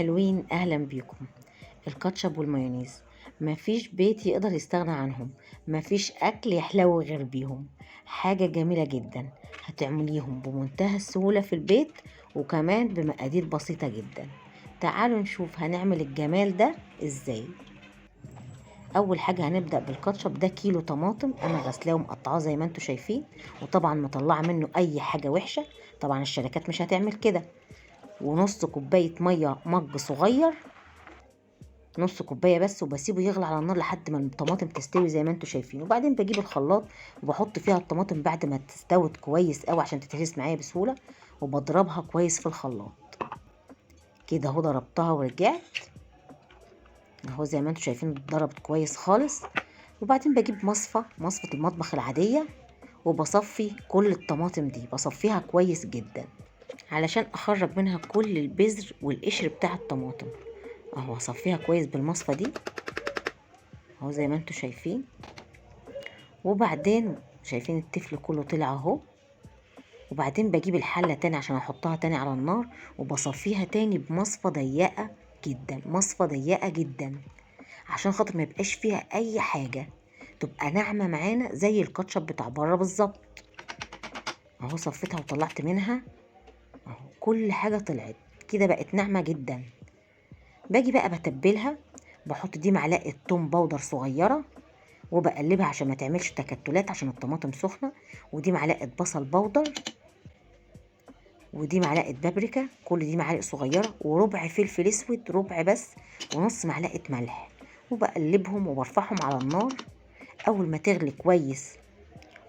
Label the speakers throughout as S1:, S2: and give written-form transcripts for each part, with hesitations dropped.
S1: حلوين، اهلا بيكم. الكاتشب والمايونيز مفيش بيت يقدر يستغنى عنهم. مفيش اكل يحلو غير بيهم. حاجة جميلة جدا، هتعمليهم بمنتهى السهولة في البيت وكمان بمقادير بسيطة جدا. تعالوا نشوف هنعمل الجمال ده ازاي. اول حاجة هنبدأ بالكاتشب. ده كيلو طماطم انا غسلاه ومقطعاه زي ما انتم شايفين، وطبعا مطلعة منه اي حاجة وحشة. طبعا الشركات مش هتعمل كده. ونص كوباية مية مج صغير، نص كوبايه بس، وبسيبه يغلي على النار لحد ما الطماطم تستوي زي ما انتم شايفين. وبعدين بجيب الخلاط وبحط فيها الطماطم بعد ما تستوت كويس قوي عشان تتهرس معايا بسهوله، وبضربها كويس في الخلاط. كده اهو ضربتها ورجعت اهو زي ما انتم شايفين اتضربت كويس خالص. وبعدين بجيب مصفة المطبخ العادية، وبصفي كل الطماطم دي، بصفيها كويس جدا علشان اخرج منها كل البذر والقشر بتاع الطماطم. اهو اصفيها كويس بالمصفى دي اهو زي ما انتم شايفين. وبعدين شايفين التفل كله طلع اهو. وبعدين بجيب الحلة تاني عشان احطها تاني على النار، وبصفيها تاني بمصفى ضيقة جدا، مصفى ضيقة جدا عشان خاطر ما يبقاش فيها اي حاجة، تبقى ناعمة معانا زي الكاتشب بتاع بره بالظبط. اهو صفيتها وطلعت منها اهو كل حاجة طلعت كده، بقت ناعمة جدا. باجي بقى بتبلها، بحط دي معلقة توم باودر صغيرة وبقلبها عشان ما تعملش تكتلات عشان الطماطم سخنة. ودي معلقة بصل باودر، ودي معلقة بابريكا، كل دي معالق صغيرة، وربع فلفل اسود ربع بس، ونص معلقة ملح. وبقلبهم وبرفعهم على النار. اول ما تغلي كويس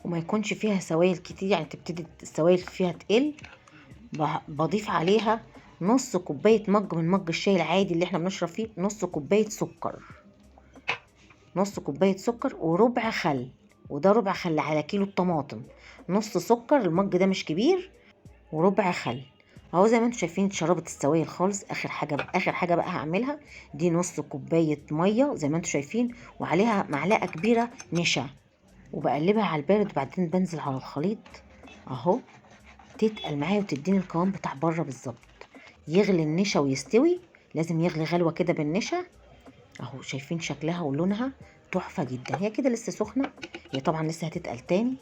S1: وما يكونش فيها سوائل كتير، يعني تبتدي السوائل فيها تقل، بضيف عليها نص كوباية مج من مج الشاي العادي اللي احنا بنشرب فيه، نص كوباية سكر، نص كوباية سكر وربع خل. وده ربع خل على كيلو الطماطم، نص سكر، المج ده مش كبير، وربع خل. اهو زي ما انتم شايفين اتشربت السوائل خالص. اخر حاجه بقى هعملها دي نص كوبايه ميه زي ما انتم شايفين، وعليها معلقه كبيره نشا، وبقلبها على البارد. وبعدين بنزل على الخليط اهو، تتقل معايا وتديني القوام بتاع بره بالظبط. يغلي النشا ويستوي، لازم يغلي غلوه كده بالنشا. اهو شايفين شكلها ولونها تحفه جدا. هي كده لسه سخنه، هي طبعا لسه هتتقل تاني.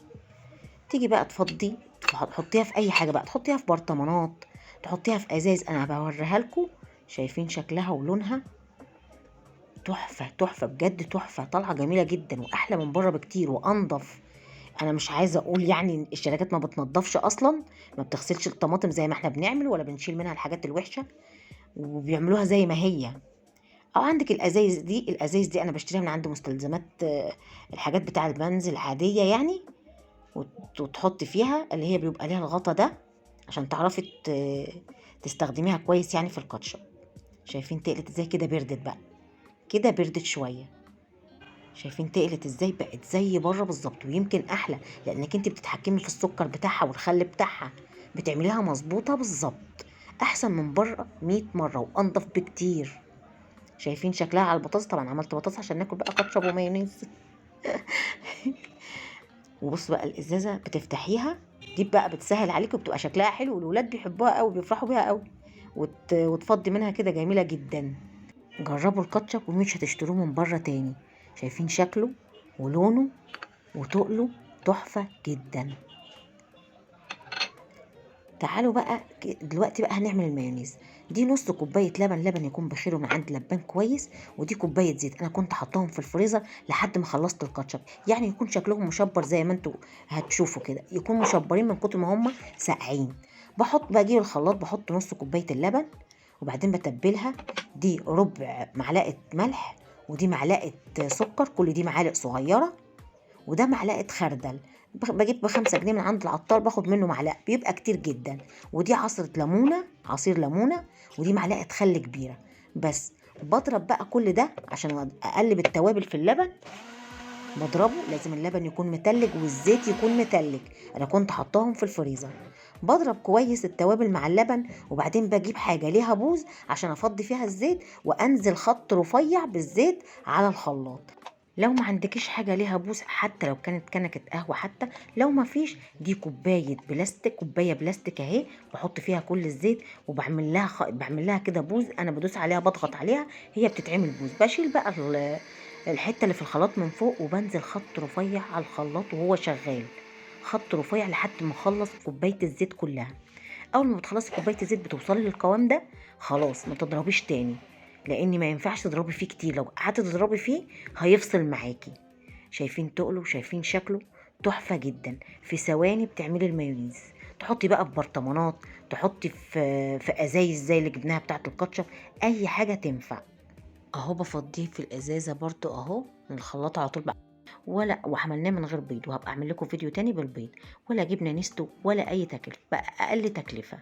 S1: تيجي بقى تفضي، تحطيها في اي حاجه بقى، تحطيها في برطمانات، تحطيها في ازاز، انا بوريها لكم. شايفين شكلها ولونها تحفه تحفه بجد، تحفه طالعه جميله جدا واحلى من بره بكتير وانضف. انا مش عايزه اقول يعني الشركات ما بتنضفش اصلا، ما بتغسلش الطماطم زي ما احنا بنعمل، ولا بنشيل منها الحاجات الوحشه، وبيعملوها زي ما هي. او عندك الازايز دي انا بشتريها من عند مستلزمات، الحاجات بتاع المنزل عاديه يعني. وتحطي فيها اللي هي بيبقى ليها الغطا ده عشان تعرفي تستخدميها كويس يعني في الكاتشب. شايفين تقلت ازاي؟ كده بردت بقى، كده بردت شويه. شايفين تقلت ازاي؟ بقت زي بره بالظبط، ويمكن احلى، لانك انت بتتحكمي في السكر بتاعها والخل بتاعها، بتعمليها مظبوطه بالظبط، احسن من بره 100 مره وانضف بكتير. شايفين شكلها على البطاطس؟ طبعا عملت بطاطس عشان ناكل بقى كاتشب ومايونيز. وبص بقى الازازه بتفتحيها، دي بقى بتسهل عليكي وبتبقى شكلها حلو، والولاد بيحبوها قوي، بيفرحوا بيها قوي. وتفضي منها كده جميله جدا. جربوا الكاتشب ومش هتشتروه من بره تاني. شايفين شكله ولونه وتقله تحفه جدا. تعالوا بقى دلوقتي بقى هنعمل المايونيز. دي نص كوبايه لبن يكون بخيره من عند لبان كويس، ودي كوبايه زيت انا كنت حطاهم في الفريزر لحد ما خلصت الكاتشب، يعني يكون شكلهم مشبر زي ما انتوا هتشوفوا كده، يكون مشبرين من كتر ما هم ساقعين. بجيب الخلاط، بحط نص كوبايه اللبن، وبعدين بتبلها. دي ربع معلقه ملح، ودي معلقه سكر، كل دي معالق صغيره، وده معلقه خردل. بجيب ب5 جنيه من عند العطار، باخد منه معلقه بيبقى كتير جدا. ودي عصير ليمونه، ودي معلقه خل كبيره بس. بضرب بقى كل ده عشان اقلب التوابل في اللبن. بضربه، لازم اللبن يكون متلج والزيت يكون متلج، انا كنت حطاهم في الفريزر. بضرب كويس التوابل مع اللبن، وبعدين بجيب حاجه ليها بوز عشان افضي فيها الزيت، وانزل خط رفيع بالزيت على الخلاط. لو ما عندكيش حاجه ليها بوز، حتى لو كانت كنكه قهوه، حتى لو ما فيش، دي كوبايه بلاستيك، كوبايه بلاستيك اهي، بحط فيها كل الزيت وبعمل لها بعمل لها كده بوز، انا بدوس عليها بضغط عليها هي بتتعمل بوز. بشيل بقى الحته اللي في الخلاط من فوق، وبنزل خط رفيع على الخلاط وهو شغال، خط رفيع لحد ما اخلص كوبايه الزيت كلها. اول ما بتخلصي كوبايه الزيت بتوصلي للقوام ده، خلاص ما تضربيش تاني، لان ما ينفعش تضربي فيه كتير، لو قعدتي تضربي فيه هيفصل معاكي. شايفين تقله؟ شايفين شكله؟ تحفه جدا، في ثواني بتعملي المايونيز. تحطي بقى في برطمانات، تحطي في ازايز زي اللي جبناها بتاعه الكاتشب، اي حاجه تنفع. اهو بفضيه في الازازه برضو اهو من الخلاط على طول بقى، ولا وعملناه من غير بيض، وهبقى اعمل لكم فيديو تاني بالبيض، ولا جبنه نستو ولا اي تكلفه، بقى اقل تكلفه.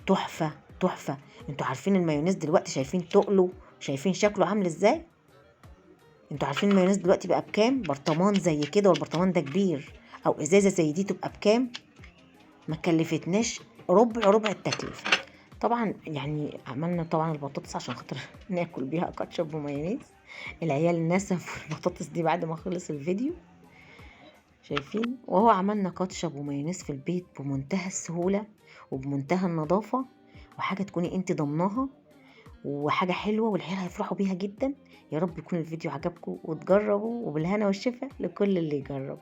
S1: تحفة تحفة. انتوا عارفين المايونيز دلوقتي، شايفين تقله؟ شايفين شكله عامل ازاي؟ انتوا عارفين المايونيز دلوقتي بقى بكام؟ برطمان زي كده، والبرطمان ده كبير، او ازازة زي دي تبقى بكام؟ ما كلفتناش ربع التكلفة. طبعا يعني عملنا طبعا البطاطس عشان خاطر ناكل بيها كاتشب ومايونيز. العيال نسفوا البطاطس دي بعد ما خلص الفيديو، شايفين؟ وهو عملنا كاتشب ومايونيز في البيت بمنتهى السهولة وبمنتهى النظافة، وحاجة تكوني انت ضمناها، وحاجة حلوة والعيال هيفرحوا بيها جدا. يا رب يكون الفيديو عجبكم وتجربوا، وبالهنا والشفا لكل اللي يجرب.